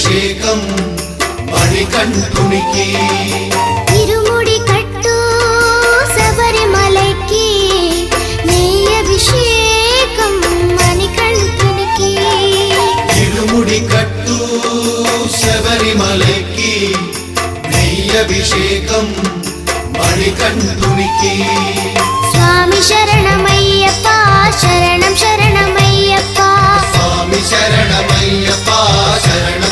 అభిషేకం మణికంఠునికి ఇరుముడి కట్టు శబరిమలకి నెయ్యి అభిషేకం మణికంఠునికి ఇరుముడి కట్టు శబరిమలకి నెయ్యి అభిషేకం మణికంఠునికి స్వామి శరణమయ్యప్ప శరణం శరణమయ్యప్ప స్వామి శరణమయ్యప్ప శరణం